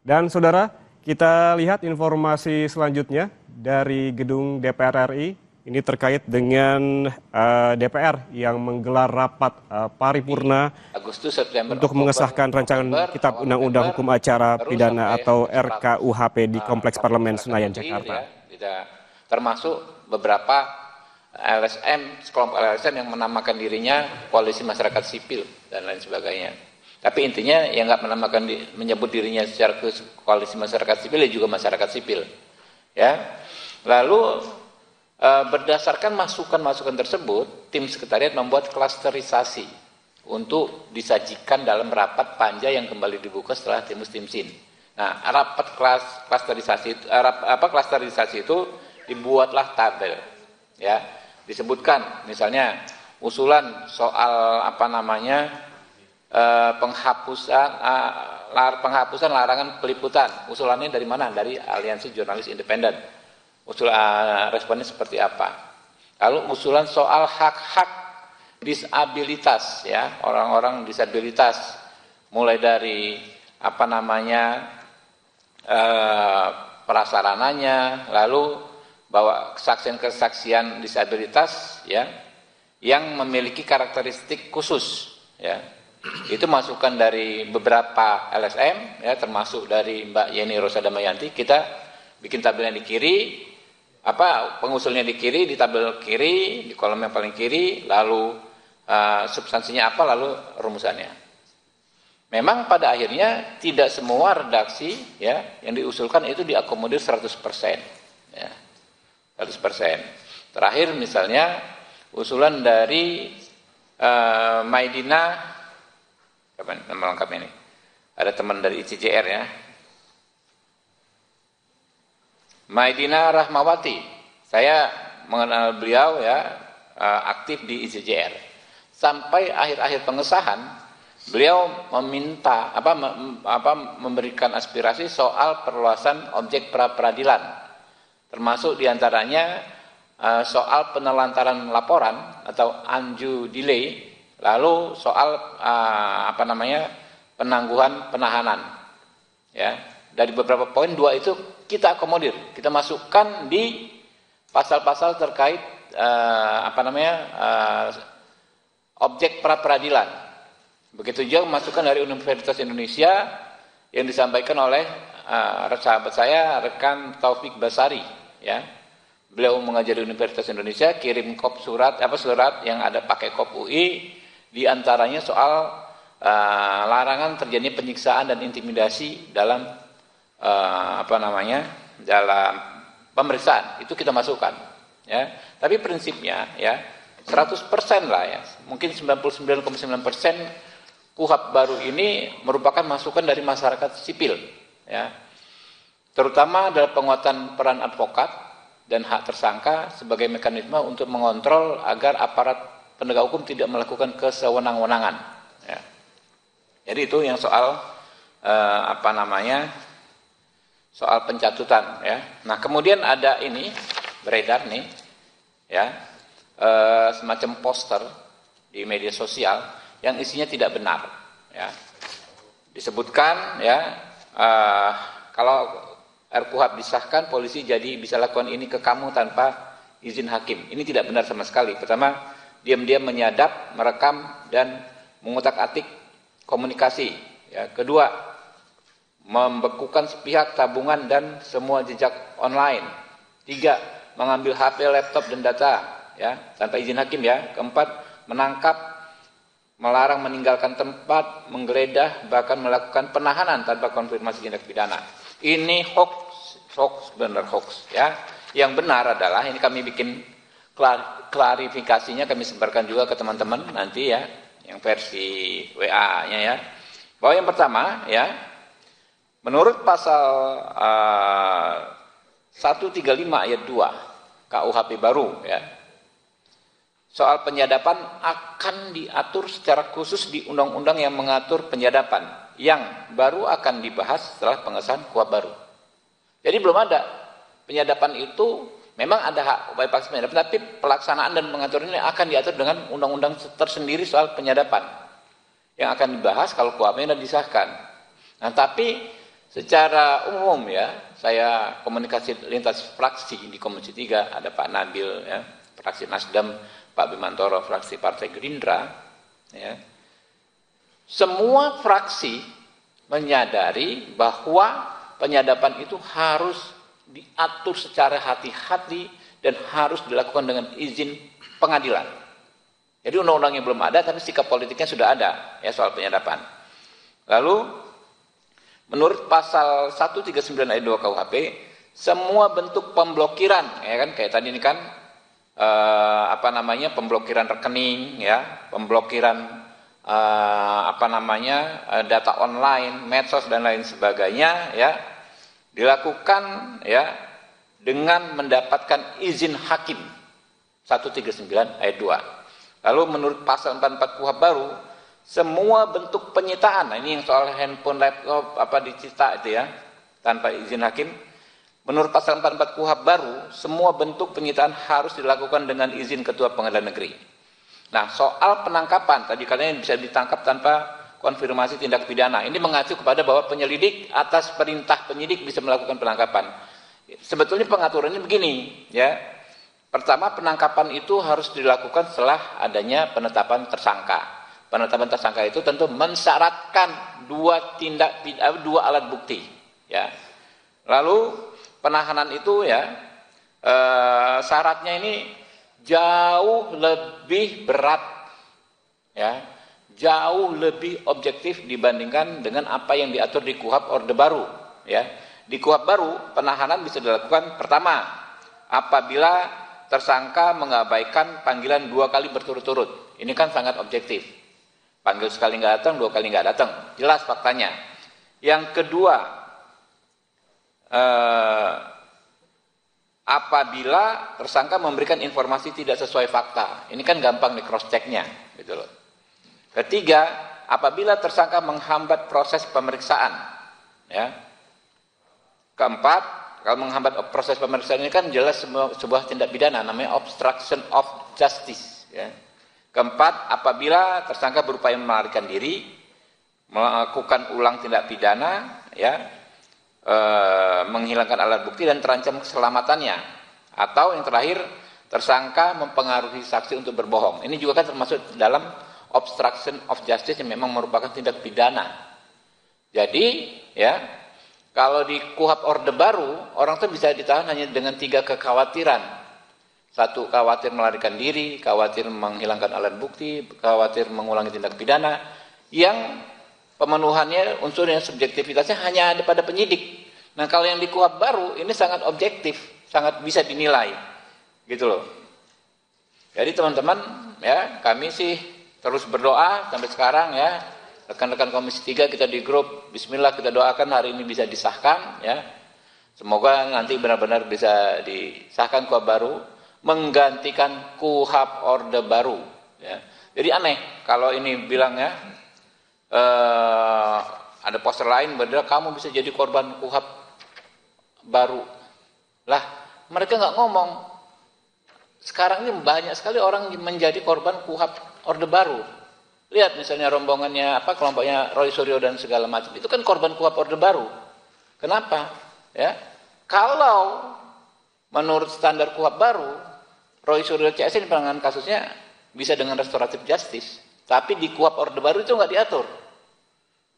Dan saudara, kita lihat informasi selanjutnya dari gedung DPR RI. Ini terkait dengan DPR yang menggelar rapat paripurna Agustus, September, untuk Oktober, mengesahkan rancangan November, Kitab awal Undang-Undang November, Hukum Acara baru Pidana sampai atau 100 RKUHP di Kompleks Parlemen Senayan, hadir, Jakarta. ya, tidak, termasuk beberapa LSM, sekelompok LSM yang menamakan dirinya Koalisi Masyarakat Sipil dan lain sebagainya. Tapi intinya yang nggak menamakan menyebut dirinya secara Koalisi Masyarakat Sipil ya juga masyarakat sipil. Ya. Lalu berdasarkan masukan-masukan tersebut, tim sekretariat membuat klasterisasi untuk disajikan dalam rapat panja yang kembali dibuka setelah Timus Timsin. Nah, rapat klasterisasi itu dibuatlah tabel, ya, disebutkan misalnya usulan soal penghapusan larangan peliputan. Usulannya dari mana? Dari Aliansi Jurnalis Independen. Responnya seperti apa? Lalu usulan soal hak-hak disabilitas, ya, orang-orang disabilitas, mulai dari prasarananya, lalu bahwa kesaksian disabilitas, ya, yang memiliki karakteristik khusus, ya. Itu masukan dari beberapa LSM, ya, termasuk dari Mbak Yeni Rosada Mayanti. Kita bikin tabelnya di kiri, pengusulnya di kiri, di tabel kiri, di kolom yang paling kiri, lalu substansinya apa, lalu rumusannya. Memang pada akhirnya tidak semua redaksi, ya, yang diusulkan itu diakomodir 100%, ya, 100%. Terakhir misalnya usulan dari Maidina, nama lengkapnya ini, ada teman dari ICJR, ya, Maidina Rahmawati. Saya mengenal beliau, ya, aktif di ICJR. Sampai akhir-akhir pengesahan, beliau meminta memberikan aspirasi soal perluasan objek pra peradilan, termasuk diantaranya soal penelantaran laporan atau undue delay, lalu soal penangguhan penahanan, ya. Dari beberapa poin, dua itu kita akomodir, kita masukkan di pasal-pasal terkait objek pra peradilan. Begitu juga masukan dari Universitas Indonesia yang disampaikan oleh sahabat saya, rekan Taufik Basari, ya. Beliau mengajar di Universitas Indonesia, kirim surat yang ada pakai kop UI, diantaranya soal larangan terjadi penyiksaan dan intimidasi dalam dalam pemeriksaan. Itu kita masukkan, ya. Tapi prinsipnya, ya, 100% lah, ya, mungkin 99,9% KUHP baru ini merupakan masukan dari masyarakat sipil, ya. Terutama dalam penguatan peran advokat dan hak tersangka sebagai mekanisme untuk mengontrol agar aparat penegak hukum tidak melakukan kesewenang-wenangan, ya. Jadi itu yang soal soal pencatutan, ya. Nah, kemudian ada ini beredar nih, ya, semacam poster di media sosial yang isinya tidak benar, ya. Disebutkan, ya, kalau RKUHP disahkan, polisi jadi bisa lakukan ini ke kamu tanpa izin hakim. Ini tidak benar sama sekali. Pertama, diam-diam menyadap, merekam dan mengutak-atik komunikasi, ya. Kedua, membekukan sepihak tabungan dan semua jejak online. 3, mengambil HP, laptop dan data, ya, tanpa izin hakim, ya. Keempat, menangkap, melarang meninggalkan tempat, menggeledah, bahkan melakukan penahanan tanpa konfirmasi tindak pidana. Ini hoax, benar hoax, ya. Yang benar adalah, ini kami bikin klarifikasinya, kami sebarkan juga ke teman-teman nanti, ya, yang versi WA-nya, ya. Bahwa yang pertama, ya, menurut pasal 135 ayat 2 KUHP baru, ya, soal penyadapan akan diatur secara khusus di undang-undang yang mengatur penyadapan, yang baru akan dibahas setelah pengesahan KUHP baru. Jadi belum ada penyadapan itu, memang ada hak upaya paksa penyadapan, tapi pelaksanaan dan pengaturannya akan diatur dengan undang-undang tersendiri soal penyadapan yang akan dibahas kalau KUHP-nya disahkan. Nah, tapi secara umum ya, saya komunikasi lintas fraksi di Komisi 3, ada Pak Nabil ya, fraksi Nasdem, Pak Bimantoro fraksi Partai Gerindra ya. Semua fraksi menyadari bahwa penyadapan itu harus diatur secara hati-hati dan harus dilakukan dengan izin pengadilan. Jadi undang-undangnya belum ada, tapi sikap politiknya sudah ada ya soal penyadapan. Lalu menurut pasal 139 ayat 2 KUHP, semua bentuk pemblokiran, ya kan, kayak tadi ini kan pemblokiran rekening, ya, pemblokiran data online, medsos dan lain sebagainya, ya, dilakukan ya dengan mendapatkan izin hakim 139 ayat 2. Lalu menurut pasal 44 KUHP baru, semua bentuk penyitaan, nah ini yang soal handphone, laptop, disita itu ya, tanpa izin hakim. Menurut pasal 44 KUHP baru, semua bentuk penyitaan harus dilakukan dengan izin Ketua Pengadilan Negeri. Nah, soal penangkapan, tadi katanya bisa ditangkap tanpa konfirmasi tindak pidana. Ini mengacu kepada bahwa penyelidik atas perintah penyidik bisa melakukan penangkapan. Sebetulnya pengaturannya begini, ya. Pertama, penangkapan itu harus dilakukan setelah adanya penetapan tersangka. Penetapan tersangka itu tentu mensyaratkan dua alat bukti, ya. Lalu penahanan itu ya syaratnya ini jauh lebih berat, ya, jauh lebih objektif dibandingkan dengan apa yang diatur di KUHP Orde Baru, ya. Di KUHP baru penahanan bisa dilakukan pertama apabila tersangka mengabaikan panggilan 2 kali berturut-turut. Ini kan sangat objektif. Panggil sekali nggak datang, 2 kali nggak datang. Jelas faktanya. Yang kedua, apabila tersangka memberikan informasi tidak sesuai fakta. Ini kan gampang di cross check-nya, gitu loh. Ketiga, apabila tersangka menghambat proses pemeriksaan, ya. Keempat, kalau menghambat proses pemeriksaan ini kan jelas sebuah tindak pidana, namanya obstruction of justice. Ya. Keempat, apabila tersangka berupaya melarikan diri, melakukan ulang tindak pidana, ya, menghilangkan alat bukti dan terancam keselamatannya, atau yang terakhir, tersangka mempengaruhi saksi untuk berbohong. Ini juga kan termasuk dalam obstruction of justice yang memang merupakan tindak pidana. Jadi, ya. Kalau di KUHP Orde Baru, orang itu bisa ditahan hanya dengan 3 kekhawatiran. 1, khawatir melarikan diri, khawatir menghilangkan alat bukti, khawatir mengulangi tindak pidana, yang pemenuhannya unsur yang subjektivitasnya hanya ada pada penyidik. Nah, kalau yang di KUHP Baru, ini sangat objektif, sangat bisa dinilai. Gitu loh. Jadi teman-teman, ya, kami sih terus berdoa sampai sekarang, ya. Rekan-rekan Komisi 3 kita di grup, bismillah kita doakan hari ini bisa disahkan, ya. Semoga nanti benar-benar bisa disahkan KUHP baru, menggantikan KUHP Orde Baru, ya. Jadi aneh kalau ini bilangnya ada poster lain berarti kamu bisa jadi korban KUHP baru. Lah, mereka nggak ngomong. Sekarang ini banyak sekali orang menjadi korban KUHP Orde Baru. Lihat misalnya rombongannya kelompoknya Roy Suryo dan segala macam. Itu kan korban KUHP Orde Baru. Kenapa? Ya. Kalau menurut standar KUHP baru, Roy Suryo CS ini penanganan kasusnya bisa dengan restoratif justice. Tapi di KUHP Orde Baru itu nggak diatur.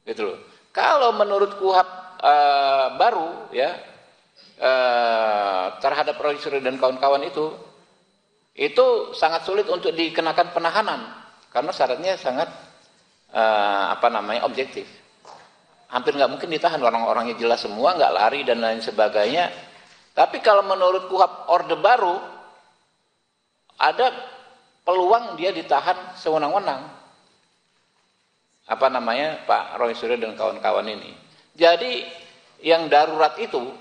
Gitu loh. Kalau menurut KUHP baru, ya, terhadap Roy Suryo dan kawan-kawan itu sangat sulit untuk dikenakan penahanan. Karena syaratnya sangat objektif. Hampir nggak mungkin ditahan, orang-orangnya jelas semua, nggak lari dan lain sebagainya. Tapi kalau menurut KUHP Orde Baru, ada peluang dia ditahan sewenang-wenang. Pak Roy Suryo dan kawan-kawan ini. Jadi yang darurat itu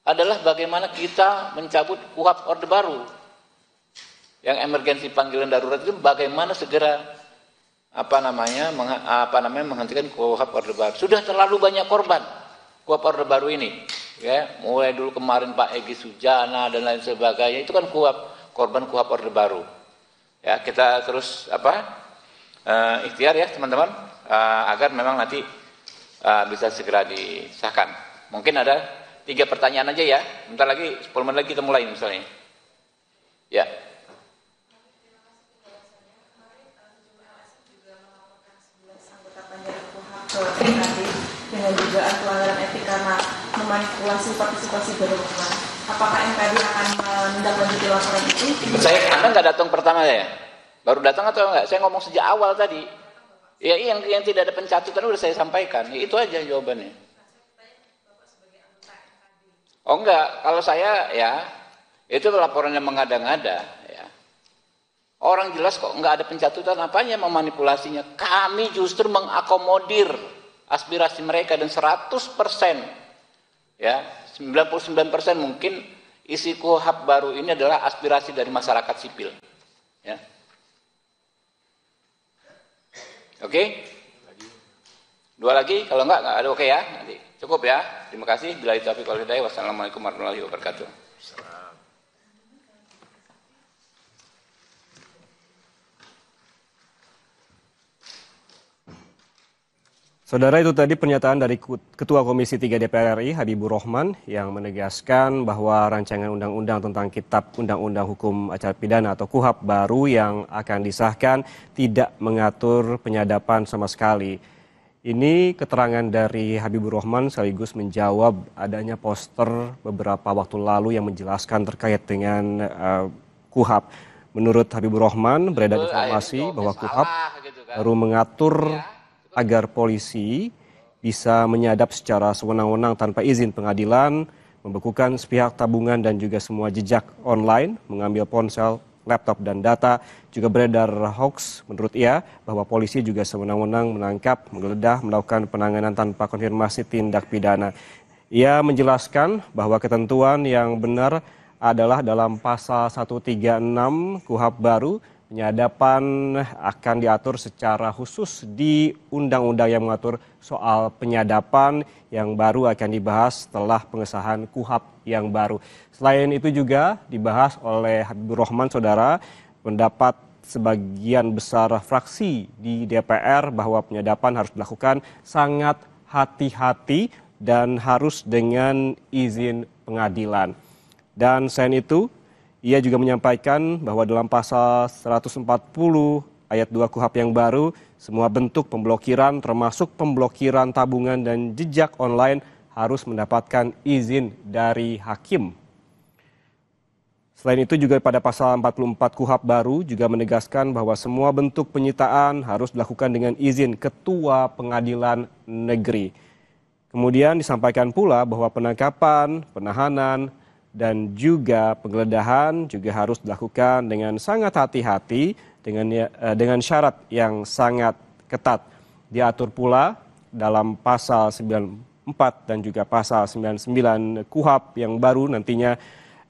adalah bagaimana kita mencabut KUHP Orde Baru. Yang emergensi panggilan darurat itu bagaimana segera menghentikan KUHP Orde Baru. Sudah terlalu banyak korban KUHP Orde Baru ini, ya. Mulai dulu kemarin Pak Egy Sujana dan lain sebagainya, itu kan korban KUHP Orde Baru. Ya, kita terus ikhtiar ya teman-teman, agar memang nanti bisa segera disahkan. Mungkin ada 3 pertanyaan aja ya. Bentar lagi, 10 menit lagi kita mulai misalnya. Ya. Dengan dugaan pelanggaran etik karena memanipulasi partisipasi berhubungan. Apakah MKD akan menindaklanjuti laporan itu? Anda nggak datang pertama ya? Baru datang atau enggak? Saya ngomong sejak awal tadi. Ya, yang tidak ada pencatutan udah saya sampaikan. Itu aja jawabannya. Oh enggak, kalau saya ya itu laporan yang mengada-ngada. Ya. Orang jelas kok nggak ada pencatutan, apanya memanipulasinya? Kami justru mengakomodir aspirasi mereka dan 100%, ya 99% mungkin isi KUHP baru ini adalah aspirasi dari masyarakat sipil. Ya. Oke? 2 lagi, kalau enggak ada oke ya. Nanti cukup ya. Terima kasih. Bila itu taufiq wal hidayah. Wassalamualaikum warahmatullahi wabarakatuh. Saudara, itu tadi pernyataan dari Ketua Komisi 3 DPR RI Habibur Rahman yang menegaskan bahwa rancangan undang-undang tentang Kitab Undang-Undang Hukum Acara Pidana atau KUHP baru yang akan disahkan tidak mengatur penyadapan sama sekali. Ini keterangan dari Habibur Rahman sekaligus menjawab adanya poster beberapa waktu lalu yang menjelaskan terkait dengan KUHP. Menurut Habibur Rahman, beredar informasi bahwa KUHP baru mengatur agar polisi bisa menyadap secara sewenang-wenang tanpa izin pengadilan, membekukan sepihak tabungan dan juga semua jejak online, mengambil ponsel, laptop dan data. Juga beredar hoax menurut ia bahwa polisi juga sewenang-wenang menangkap, menggeledah, melakukan penanganan tanpa konfirmasi tindak pidana. Ia menjelaskan bahwa ketentuan yang benar adalah dalam pasal 136 KUHP baru. Penyadapan akan diatur secara khusus di undang-undang yang mengatur soal penyadapan yang baru akan dibahas setelah pengesahan KUHP yang baru. Selain itu juga dibahas oleh Habibur Rahman, saudara, pendapat sebagian besar fraksi di DPR bahwa penyadapan harus dilakukan sangat hati-hati dan harus dengan izin pengadilan. Dan selain itu, ia juga menyampaikan bahwa dalam pasal 140 ayat 2 KUHP yang baru, semua bentuk pemblokiran termasuk pemblokiran tabungan dan jejak online harus mendapatkan izin dari hakim. Selain itu juga pada pasal 44 KUHP baru juga menegaskan bahwa semua bentuk penyitaan harus dilakukan dengan izin Ketua Pengadilan Negeri. Kemudian disampaikan pula bahwa penangkapan, penahanan, dan juga penggeledahan juga harus dilakukan dengan sangat hati-hati dengan syarat yang sangat ketat. Diatur pula dalam pasal 94 dan juga pasal 99 KUHP yang baru nantinya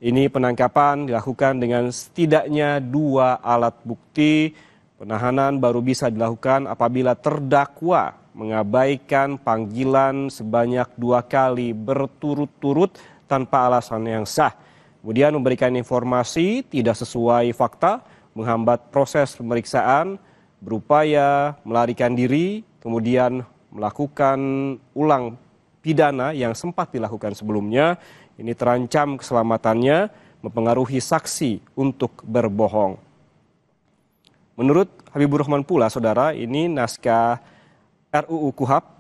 ini penangkapan dilakukan dengan setidaknya 2 alat bukti. Penahanan baru bisa dilakukan apabila terdakwa mengabaikan panggilan sebanyak 2 kali berturut-turut tanpa alasan yang sah. Kemudian memberikan informasi tidak sesuai fakta, menghambat proses pemeriksaan, berupaya melarikan diri, kemudian melakukan ulang pidana yang sempat dilakukan sebelumnya. Ini terancam keselamatannya, mempengaruhi saksi untuk berbohong. Menurut Habibur Rahman pula, saudara, ini naskah RUU KUHP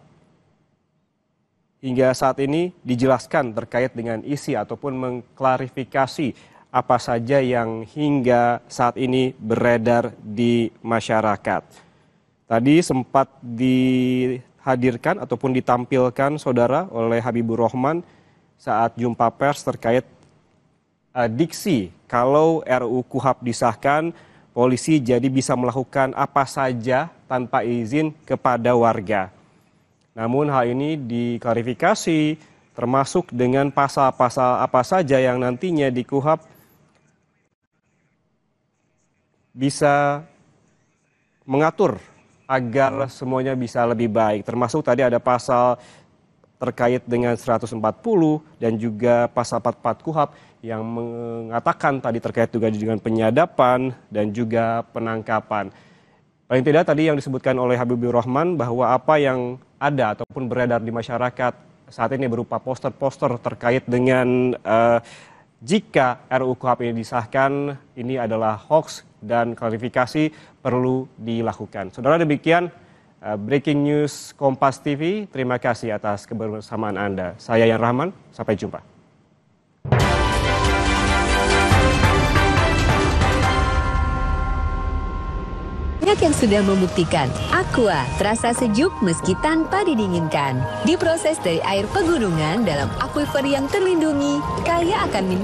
hingga saat ini dijelaskan terkait dengan isi ataupun mengklarifikasi apa saja yang hingga saat ini beredar di masyarakat. Tadi sempat dihadirkan ataupun ditampilkan, saudara, oleh Habibur Rahman saat jumpa pers terkait diksi kalau RUU KUHP disahkan, polisi jadi bisa melakukan apa saja tanpa izin kepada warga. Namun hal ini diklarifikasi termasuk dengan pasal-pasal apa saja yang nantinya di KUHP bisa mengatur agar semuanya bisa lebih baik. Termasuk tadi ada pasal terkait dengan 140 dan juga pasal 44 KUHP yang mengatakan tadi terkait juga dengan penyadapan dan juga penangkapan. Paling tidak tadi yang disebutkan oleh Habibur Rahman bahwa apa yang ada ataupun beredar di masyarakat saat ini berupa poster-poster terkait dengan jika RUU KUHP ini disahkan, ini adalah hoax dan klarifikasi perlu dilakukan. Saudara, demikian Breaking News Kompas TV. Terima kasih atas kebersamaan Anda. Saya Yan Rahman, sampai jumpa. Banyak yang sudah membuktikan, Aqua terasa sejuk meski tanpa didinginkan. Diproses dari air pegunungan dalam akuifer yang terlindungi, kaya akan